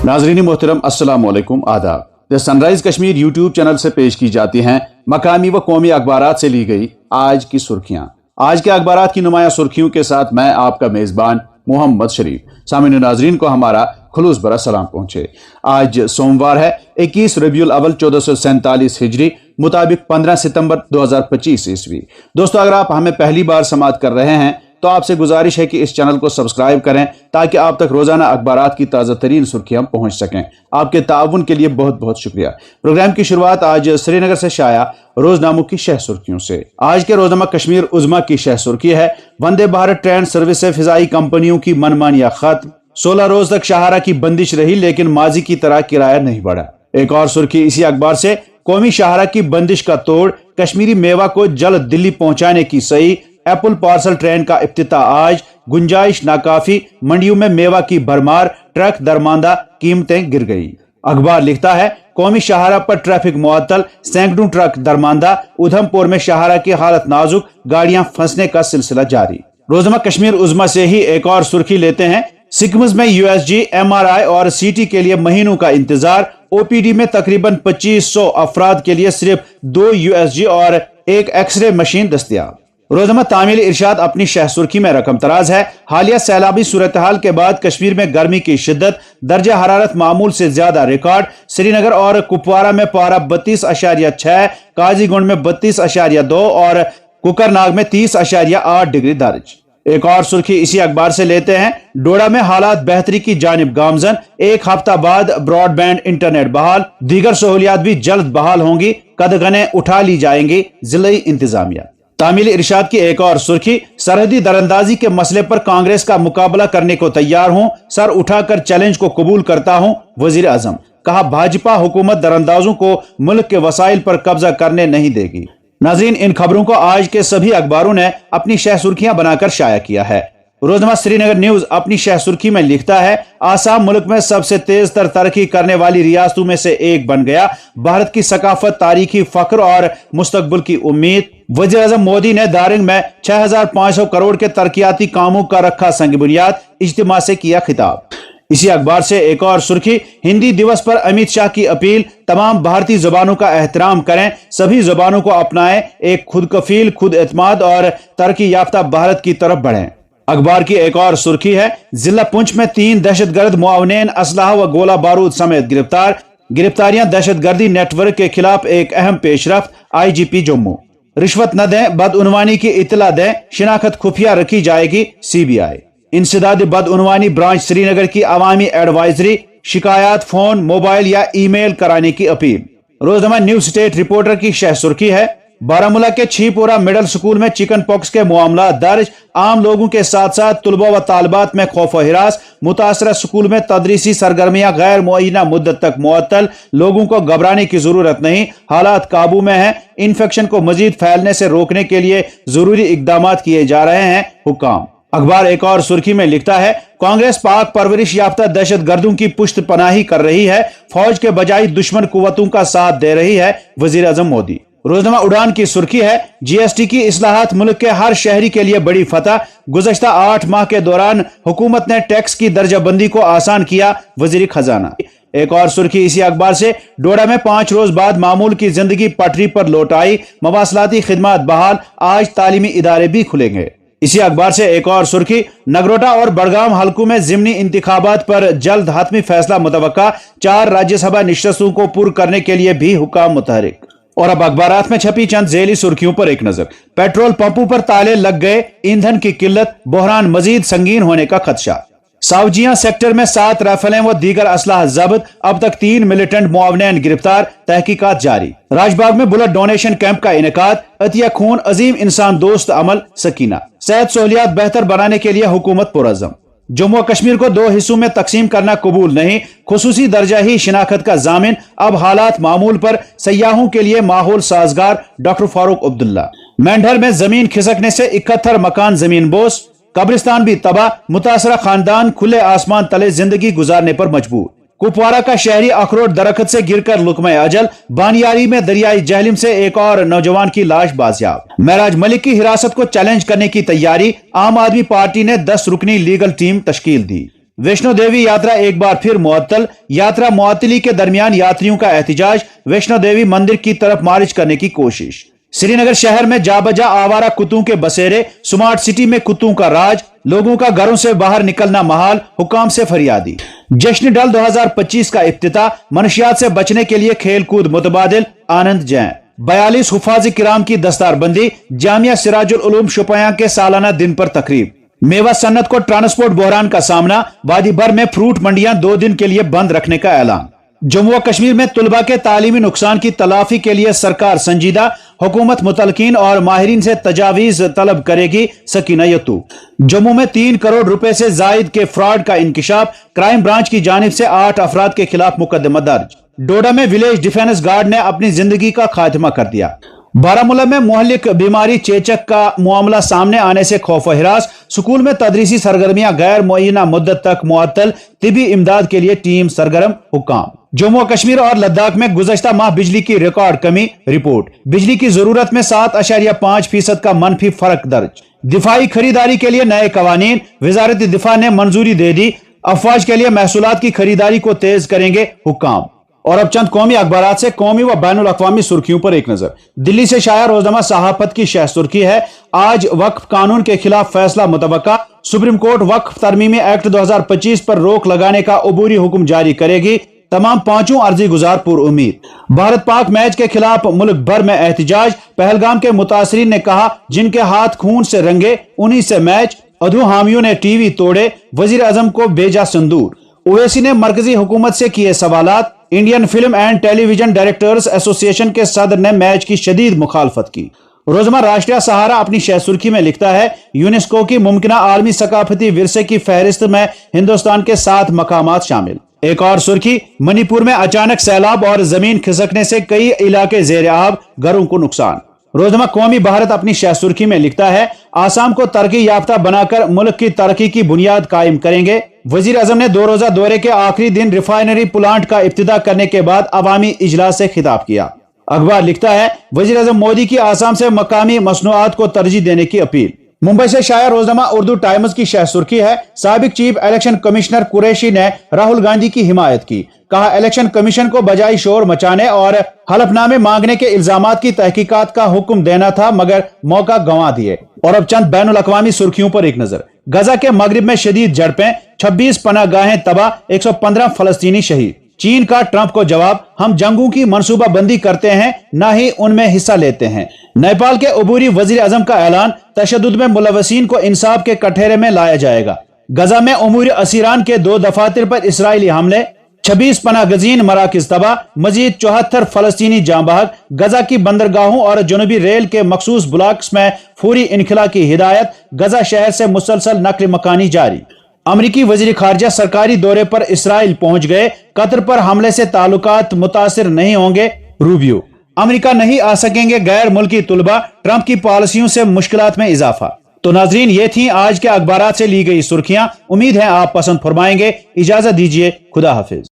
नाजरीन मोहतरम अस्सलाम वालेकुम आदाब। The sunrise Kashmir YouTube channel से पेश की जाती हैं मकामी व कौमी अखबारात से ली गई आज की सुर्खियां। आज के अखबारात की नुमाया सुर्खियों के साथ मैं आपका मेजबान मोहम्मद शरीफ। सामीन नाजरीन को हमारा खुलूस भरा सलाम पहुंचे। आज सोमवार है 21 रबीउल अव्वल 1447 हिजरी मुताबिक 15 सितंबर 2025 ईस्वी। दोस्तों, अगर आप हमें पहली बार समाअत कर रहे हैं तो आपसे गुजारिश है कि इस चैनल को सब्सक्राइब करें ताकि आप तक रोजाना अखबारात की ताज़ा तरीन सुर्खियां पहुंच सकें। आपके ताउन के लिए बहुत बहुत शुक्रिया। प्रोग्राम की शुरुआत आज श्रीनगर से शाया रोजनामों की शह सुर्खियों से। आज के रोजनामा कश्मीर उज़्मा की शह सुर्खी है, वंदे भारत ट्रेन सर्विस से फिजाई कंपनियों की मनमानियां खत्म। 16 रोज तक शाहरा की बंदिश रही लेकिन माजी की तरह किराया नहीं बढ़ा। एक और सुर्खी इसी अखबार से, कौमी शाहरा की बंदिश का तोड़, कश्मीरी मेवा को जल्द दिल्ली पहुंचाने की सही। एप्पल पार्सल ट्रेन का इफ्तिताह आज, गुंजाइश नाकाफी, मंडियों में मेवा की भरमार, ट्रक दरमांदा, कीमतें गिर गई। अखबार लिखता है, कौमी शाहरा पर ट्रैफिक मुअत्तल, सैकड़ों ट्रक दरमांदा। उधमपुर में शाहरा की हालत नाजुक, गाड़ियां फंसने का सिलसिला जारी। रोजनामा कश्मीर उज़्मा से ही एक और सुर्खी लेते हैं, सिकम्स में यूएसजी, एमआरआई और सीटी के लिए महीनों का इंतजार। ओपीडी में तकरीबन 2500 अफराद के लिए सिर्फ 2 यूएसजी और एक एक्सरे मशीन दस्तयाब। रोजनामा तामील इरशाद अपनी शह सुर्खी में रकम तराज है, हालिया सैलाबी सूरत हाल के बाद कश्मीर में गर्मी की शिद्दत, दर्जा हरारत मामूल से ज्यादा रिकॉर्ड। श्रीनगर और कुपवारा में पारा 32.6, काजीगुंड में 32.2 और कुकरनाग में 30.8 डिग्री दर्ज। एक और सुर्खी इसी अखबार से लेते हैं, डोडा में हालात बेहतरी की जानिब गामजन, एक हफ्ता बाद ब्रॉडबैंड इंटरनेट बहाल, दीगर सहूलियात भी जल्द बहाल होंगी, कदगने उठा ली जाएंगी जिले इंतजामिया। तामील इरशाद की एक और सुर्खी, सरहदी दरअंदाजी के मसले पर कांग्रेस का मुकाबला करने को तैयार हूं, सर उठाकर चैलेंज को कबूल करता हूं, वजीर आजम। कहा, भाजपा हुकूमत दरअंदाजों को मुल्क के वसाइल पर कब्जा करने नहीं देगी। नाज़रीन, इन खबरों को आज के सभी अखबारों ने अपनी शह सुर्खियां बनाकर शाया किया है। रोजनामा श्रीनगर न्यूज अपनी शह सुर्खी में लिखता है, आसाम मुल्क में सबसे तेज तर तरक्की करने वाली रियासतों में से एक बन गया, भारत की सकाफत, तारीखी फख्र और मुस्तकबिल की उम्मीद। वज़ीर आज़म मोदी ने दारिंग में 6500 करोड़ के तरक्याती कामों का रखा संग बुनियाद, इज्तिमा से किया खिताब। इसी अखबार से एक और सुर्खी, हिंदी दिवस पर अमित शाह की अपील, तमाम भारतीय जुबानों का एहतराम करें, सभी जुबानों को अपनाएं, एक खुद कफील, खुद एतमाद और तरक्की याफ्ता भारत की तरफ बढ़ें। अखबार की एक और सुर्खी है, जिला पुंछ में 3 दहशतगर्द मुआवनीन, असलाह व गोला बारूद समेत गिरफ्तार। गिरफ्तारियां दहशतगर्दी नेटवर्क के खिलाफ एक अहम पेशरफ्त, आईजीपी जम्मू। रिश्वत न दें, बदउनवानी की इतला दें, शिनाख्त खुफिया रखी जाएगी, सीबीआई। इंसदाद बदउनवानी ब्रांच श्रीनगर की अवामी एडवाइजरी, शिकायत फोन, मोबाइल या ईमेल कराने की अपील। रोजनामा न्यू स्टेट रिपोर्टर की शह सुर्खी है, बारामूला के छीपोरा मिडल स्कूल में चिकन पॉक्स के मामला दर्ज, आम लोगों के साथ साथ तुलबा व तालबात में खौफ व हिरास। मुतासरा स्कूल में तदरीसी सरगर्मियां गैर मुअय्यना मुद्दत तक मुअत्तल, लोगों को घबराने की जरूरत नहीं, हालात काबू में हैं, इन्फेक्शन को मजीद फैलने से रोकने के लिए जरूरी इकदाम किए जा रहे हैं, हुक्म। अखबार एक और सुर्खी में लिखता है, कांग्रेस पाक परवरिश याफ्ता दहशत गर्दों की पुश्त पनाही कर रही है, फौज के बजाय दुश्मन कुव्वतों का साथ दे रही है, वजीर आजम मोदी। रोजनामा उड़ान की सुर्खी है, जीएसटी की इस्लाहात मुल्क के हर शहरी के लिए बड़ी फतह, गुज़श्ता 8 माह के दौरान हुकूमत ने टैक्स की दर्जाबंदी को आसान किया, वजीर खजाना। एक और सुर्खी इसी अखबार से, डोडा में 5 रोज बाद मामूल की जिंदगी पटरी पर लौट आई, मवासलाती खिदमात बहाल, आज तालीमी इदारे भी खुलेंगे। इसी अखबार से एक और सुर्खी, नगरोटा और बड़गाम हलकों में जिमनी इंतखाबात पर जल्द हतमी फैसला मुतवक्का, 4 राज्यसभा निशस्तों को पूर्ण करने के लिए भी हुक्म मुतहरिक। और अब अखबारात में छपी चंद झेली सुर्खियों पर एक नजर। पेट्रोल पंपों पर ताले लग गए, ईंधन की किल्लत, बहरान मजीद संगीन होने का खदशा। सावजियां सेक्टर में 7 राइफलें व दीगर असलाह जब्त, अब तक 3 मिलिटेंट मुआवनीन गिरफ्तार, तहकीकात जारी। राजबाग में बुलेट डोनेशन कैंप का इनेकाद, अतिया खून अजीम इंसान दोस्त अमल, सकीना। सेहत सहूलियात बेहतर बनाने के लिए हुकूमत पुरअज़म। जम्मू और कश्मीर को 2 हिस्सों में तकसीम करना कबूल नहीं, खुसूसी दर्जा ही शिनाख्त का जामिन, अब हालात मामूल पर, सयाहों के लिए माहौल साजगार, डॉक्टर फारूक अब्दुल्ला। मेंढर में जमीन खिसकने से 71 मकान जमीन बोस, कब्रिस्तान भी तबाह, मुतासरा खानदान खुले आसमान तले जिंदगी गुजारने पर मजबूर। कुपवारा का शहरी अखरोट दरख्त से गिरकर लुकमे अजल, बानियारी में दरियाई जहलिम से एक और नौजवान की लाश बाजियाब। महराज मलिक की हिरासत को चैलेंज करने की तैयारी, आम आदमी पार्टी ने 10 रुकनी लीगल टीम तश्कील दी। वैष्णो देवी यात्रा एक बार फिर मुअत्तल। यात्रा मुअत्तली के दरमियान यात्रियों का एहतिजाज, वैष्णो देवी मंदिर की तरफ मार्च करने की कोशिश। श्रीनगर शहर में जाबजा आवारा कुत्तों के बसेरे, स्मार्ट सिटी में कुत्तों का राज, लोगों का घरों से बाहर निकलना महाल, हुकाम से फरियादी। जश्न डल 2025 का इफ्तिताह, मनशियात से बचने के लिए खेल कूद मुतबादिल। आनंद जैन। 42 हुफाज किराम की दस्तारबंदी, जामिया सिराजुल उलूम शुपयां के सालाना दिन पर तकरीब। मेवा सन्नत को ट्रांसपोर्ट बहरान का सामना, वादी भर में फ्रूट मंडियां 2 दिन के लिए बंद रखने का ऐलान। जम्मू व कश्मीर में तुलबा के तालीमी नुकसान की तलाफी के लिए सरकार संजीदा, हुकूमत मुतलकीन और माहिरीन से तजावीज तलब करेगी। सकीना यतू। जम्मू में 3 करोड़ रुपए से जायद के फ्रॉड का इंकिशाफ, क्राइम ब्रांच की जानिब से 8 अफराद के खिलाफ मुकदमा दर्ज। डोडा में विलेज डिफेंस गार्ड ने अपनी जिंदगी का खात्मा कर दिया। बारामूला में मुहल्लिक बीमारी चेचक का मामला सामने आने से खौफ व हिरास, स्कूल में तदरीसी सरगर्मियां गैर मुअय्यना मुद्दत तक मुअत्तल, तिबी इमदाद के लिए टीम सरगर्म। हुक्काम। जम्मू कश्मीर और लद्दाख में गुज़श्ता माह बिजली की रिकॉर्ड कमी, रिपोर्ट। बिजली की जरूरत में 7.5% का मनफी फर्क दर्ज। दिफाई खरीदारी के लिए नए कवानीन, वजारत दिफा ने मंजूरी दे दी। अफवाज के लिए महसूलात की खरीदारी को तेज करेंगे हुक्काम। और अब चंद कौमी अखबारात से कौमी व बैनुल अक़वामी सुर्खियों पर एक नजर। दिल्ली से शाया रोजनामा सहाफत की शह सुर्खी है, आज वक्फ कानून के खिलाफ फैसला मुतवक्का। सुप्रीम कोर्ट वक्फ तरमीमी एक्ट 2025 पर रोक लगाने का अबूरी हुक्म जारी करेगी। तमाम 5 अर्जी गुजार पुर उम्मीद। भारत पाक मैच के खिलाफ मुल्क भर में एहतिजाज, पहलगाम के मुतासरीन ने कहा जिनके हाथ खून से रंगे उन्हीं से मैच। अधू हामियों ने टीवी तोड़े, वजीर आजम को भेजा संदूर। ओवैसी ने मरकजी हुकूमत से किए सवालात। Indian film and television directors association के सदर ने मैच की शदीद मुखालफत की। रोजमा राष्ट्रीय सहारा अपनी शह सुर्खी में लिखता है, यूनेस्को की मुमकिना आलमी सकाफती विरसे की फहरिस्त में हिंदुस्तान के 7 मकामात शामिल। एक और सुर्खी, मणिपुर में अचानक सैलाब और जमीन खिसकने से कई इलाके जेर आब, घरों को नुकसान। रोजमा कौमी भारत अपनी शह सुर्खी में लिखता है, आसाम को तरक्की याफ्ता बनाकर मुल्क की तरक्की की बुनियाद कायम करेंगे। वजीर आजम ने 2 रोजा दौरे के आखिरी दिन रिफाइनरी प्लांट का इफ्तिताह करने के बाद अवामी इजलास से खिताब किया। अखबार लिखता है, वजीर आजम मोदी की आसाम से मकामी मसनूआत को तरजीह देने की अपील। मुंबई से शाया रोजनामा उर्दू टाइम्स की शह सुर्खी है, साबिक चीफ इलेक्शन कमिश्नर कुरैशी ने राहुल गांधी की हिमायत की। कहा, इलेक्शन कमीशन को बजाय शोर मचाने और हलफनामे मांगने के इल्जामात की तहकीकात का हुक्म देना था, मगर मौका गंवा दिए। और अब चंद बैनुल अक़वामी सुर्खियों पर एक नजर। गजा के मगरिब में शदीद झड़पें, 26 पनाहगाहें तबाह, 115 फलस्तीनी शहीद। चीन का ट्रंप को जवाब, हम जंगों की मंसूबा बंदी करते हैं, न ही उनमें हिस्सा लेते हैं। नेपाल के अबूरी वजीर आजम का ऐलान, तशद्दुद में मुलव्वसीन को इंसाफ के कठघरे में लाया जाएगा। गजा में उमूरी असीरान के 2 दफातर पर इसराइली हमले, 26 पनाह गजीन मराकिज तबाह, मजीद 74 फलस्तीनी जाँ बहक। गजा की बंदरगाहों और जनूबी रेल के मखसूस ब्लॉक्स में फौरी इनखला की हिदायत। गजा शहर से मुसलसल नकल मकानी जारी। अमरीकी वजीर खारजा सरकारी दौरे पर इसराइल पहुंच गए, कतर पर हमले से ताल्लुकात मुतासिर नहीं होंगे। रूबियो। अमेरिका नहीं आ सकेंगे गैर मुल्की तुलबा, ट्रंप की पॉलिसियों से मुश्किलात में इजाफा। तो नाजरीन, ये थी आज के अखबारात से ली गई सुर्खियां। उम्मीद है आप पसंद फरमाएंगे। इजाजत दीजिए, खुदा हाफिज।